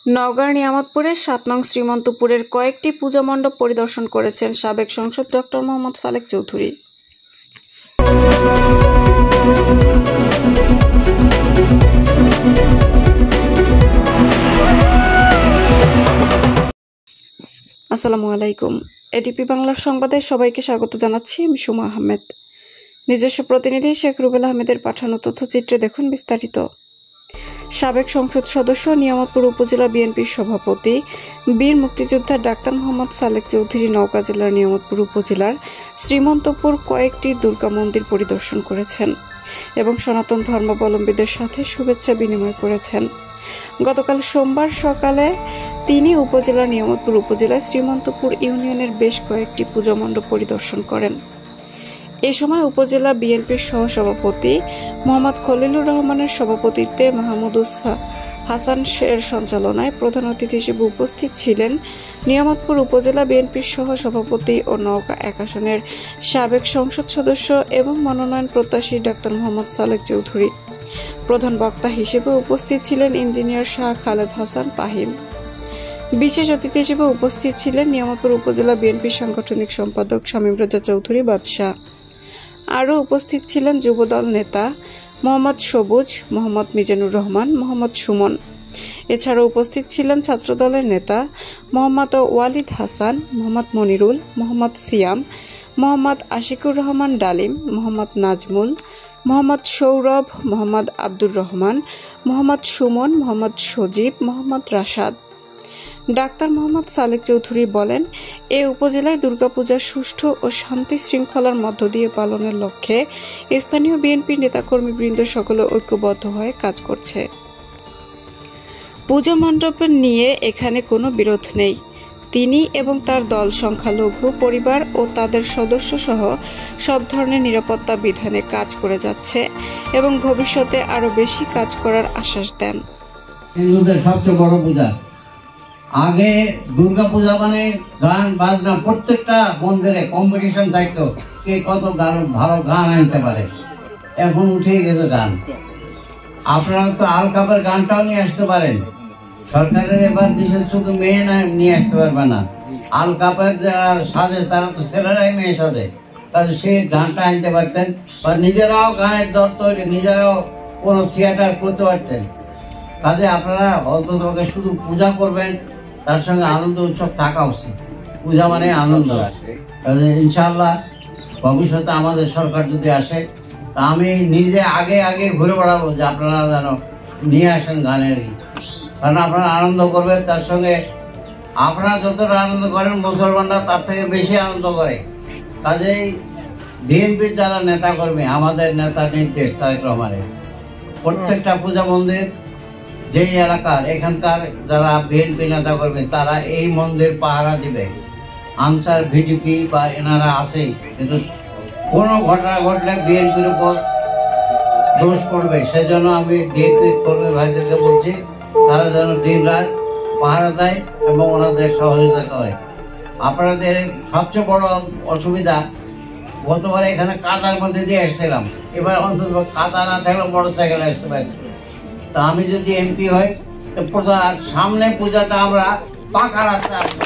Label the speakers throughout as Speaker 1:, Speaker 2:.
Speaker 1: নওগাঁর নিয়ামতপুরের ৭ নং শ্রীমন্তপুরের কয়েকটি পূজা মণ্ডপ পরিদর্শন করেছেন সাবেক সাংসদ ডক্টর মোহাম্মদ সালেক চৌধুরী। আসসালামু আলাইকুম। এটিপি বাংলার সংবাদে সবাইকে স্বাগত জানাচ্ছি। আমি সুমা আহমেদ। নিজস্ব প্রতিনিধি শেখ রুবেল আহমেদের পাঠানো তথ্যচিত্রে দেখুন বিস্তারিত। সাবেক সংসদ সদস্য, নিয়ামতপুর উপজেলা বিএনপির সভাপতি, বীর মুক্তিযোদ্ধা ডাক্তার মোহাম্মদ সালেক চৌধুরী নওগাঁ জেলার নিয়ামতপুর উপজেলার শ্রীমন্তপুর কয়েকটি দুর্গা মন্দির পরিদর্শন করেছেন এবং সনাতন ধর্মাবলম্বীদের সাথে শুভেচ্ছা বিনিময় করেছেন। গতকাল সোমবার সকালে তিনি উপজেলার নিয়ামতপুর উপজেলায় শ্রীমন্তপুর ইউনিয়নের বেশ কয়েকটি পূজা মণ্ডপ পরিদর্শন করেন। এ সময় উপজেলা বিএনপির সহসভাপতি মোহাম্মদ খলিলুর রহমানের সভাপতিত্বে মাহমুদুস হাসান এর সঞ্চালনায় প্রধান অতিথি হিসেবে উপস্থিত ছিলেন নিয়ামতপুর উপজেলা বিএনপির সহসভাপতি ও নওগাঁ ১ আসনের সাবেক সংসদ সদস্য এবং মনোনয়ন প্রত্যাশী ডাক্তার মোহাম্মদ সালেক চৌধুরী। প্রধান বক্তা হিসেবে উপস্থিত ছিলেন ইঞ্জিনিয়ার শাহ খালেদ হাসান পাহিম। বিশেষ অতিথি হিসেবে উপস্থিত ছিলেন নিয়ামতপুর উপজেলা বিএনপির সাংগঠনিক সম্পাদক শামীম রেজা চৌধুরী বাদশাহ। আরও উপস্থিত ছিলেন যুবদল নেতা মোহাম্মদ সবুজ, মোহাম্মদ মিজানুর রহমান, মোহাম্মদ সুমন। এছাড়াও উপস্থিত ছিলেন ছাত্রদলের নেতা মোহাম্মদ ওয়ালিদ হাসান, মোহাম্মদ মনিরুল, মোহাম্মদ সিয়াম, মোহাম্মদ আশিকুর রহমান ডালিম, মোহাম্মদ নাজমুল, মোহাম্মদ সৌরভ, মোহাম্মদ আব্দুর রহমান, মোহাম্মদ সুমন, মোহাম্মদ সজীব, মোহাম্মদ রাশাদ। ডাক্তার মোহাম্মদ সালেক চৌধুরী বলেন, এ উপজেলায় দুর্গাপূজা সুষ্ঠু ও শান্তি শৃঙ্খলার মধ্য দিয়ে পালনের লক্ষ্যে স্থানীয় বিএনপি নেতাকর্মীবৃন্দ সকলে ঐক্যবদ্ধ হয়ে কাজ করছে। পূজা মণ্ডপ নিয়ে এখানে কোনো বিরোধ নেই। তিনি এবং তার দল সংখ্যালঘু পরিবার ও তাদের সদস্য সহ সব ধরনের নিরাপত্তা বিধানে কাজ করে যাচ্ছে এবং ভবিষ্যতে আরো বেশি কাজ করার আশ্বাস দেন।
Speaker 2: হিন্দুদের সবচেয়ে বড় পূজা। আগে দুর্গা পূজা মানে গান বাজনা, প্রত্যেকটা মন্দিরে কম্পিটিশন থাকতো, কে কত ভালো গান আনতে পারে। এখন উঠে গেছে গান। আপনারা তো আলকাপের গানটাও নিয়ে আসতে পারেন। সরকারের এবার বিশেষ শুধু মেয়ে নিয়ে আসতে পারবে না, আলকাপের যারা সাজে তারা তো ছেলেরাই মেয়ে সাজে, তাহলে সে গানটা আনতে পারতেন বা নিজেরাও গানের দল তৈরি, নিজেরাও কোনো থিয়েটার করতে পারতেন। কাজে আপনারা অন্তত শুধু পূজা করবেন, তার সঙ্গে আনন্দ উৎসব থাকা উচিত। পূজা মানে আনন্দ। ইনশাআল্লাহ ভবিষ্যতে আমাদের সরকার যদি আসে, তা আমি নিজে আগে ঘুরে বেড়াবো যে আপনারা যেন নিয়ে আসেন গানের গীত, কারণ আপনারা আনন্দ করবেন। তার সঙ্গে আপনারা যতটা আনন্দ করেন মুসলমানরা তার থেকে বেশি আনন্দ করে। কাজেই বিএনপির যারা নেতাকর্মী, আমাদের নেতা নির্দেশ তারেক রহমানের, প্রত্যেকটা পূজা মন্দির যেই এলাকার এখানকার যারা বিএনপি নেতা করবে তারা এই মন্দির পাহারা দিবে। আনসার ভিডিপি বা এনারা আসেই, কিন্তু কোনো ঘটনা ঘটলে বিএনপির উপর দোষ পড়বে। সেজন্য আমি বিএনপির কর্মী ভাইদেরকে বলছি, তারা যেন দিন রাত পাহারা দেয় এবং ওনাদের সহযোগিতা করে। আপনাদের সবচেয়ে বড় অসুবিধা, গতবার এখানে কাদার মধ্যে দিয়ে এসেছিলাম, এবার অন্তত কাদা না থাকলেও মোটর সাইকেলে আসতে পারছি। তা আমি যদি এমপি হই তো সামনে পূজাটা আমরা পাকা রাস্তা আসবো,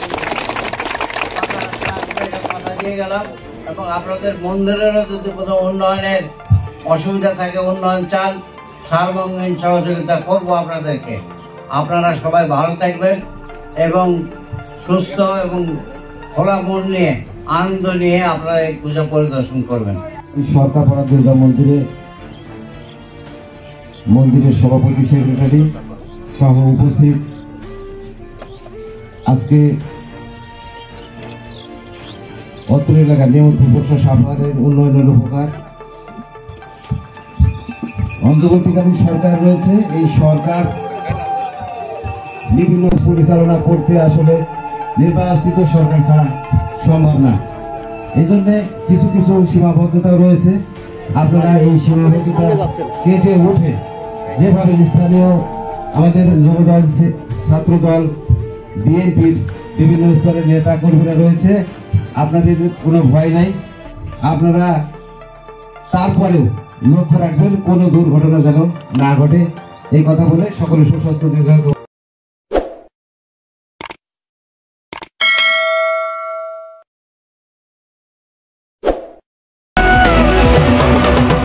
Speaker 2: কথা দিয়ে গেলাম। এবং আপনাদের মন্দিরেরও যদি কোথাও উন্নয়নের অসুবিধা থাকে, উন্নয়ন চান, সার্বঙ্গীন সহযোগিতা করব আপনাদেরকে। আপনারা সবাই ভালো থাকবেন এবং সুস্থ এবং খোলা মন নিয়ে, আনন্দ নিয়ে আপনারা এই পূজা পরিদর্শন করবেন।
Speaker 3: সরকারপাড়া দুর্গা মন্দিরের সভাপতি, সেক্রেটারি সহ উপস্থিত আজকে অত্র এলাকার নিয়ামতপুর সাধারণের উন্নয়নের উপকার অন্তর্বর্তীকালীন সরকার রয়েছে। এই সরকার বিভিন্ন পরিচালনা করতে আসলে নির্বাচিত সরকার ছাড়া সম্ভব না। এই জন্য কিছু সীমাবদ্ধতা রয়েছে। আপনারা এই সীমাবদ্ধতা কেটে উঠে যেভাবে স্থানীয় আমাদের যুবদল, ছাত্রদল, বিএনপির বিভিন্ন স্তরের নেতা কর্মীরা রয়েছে, আপনাদের কোনো ভয় নাই। আপনারা তারপরেও লক্ষ্য রাখবেন কোনো দুর্ঘটনা যেন না ঘটে, এই কথা বলে সকলে সুস্বাস্থ্য দীর্ঘায়ু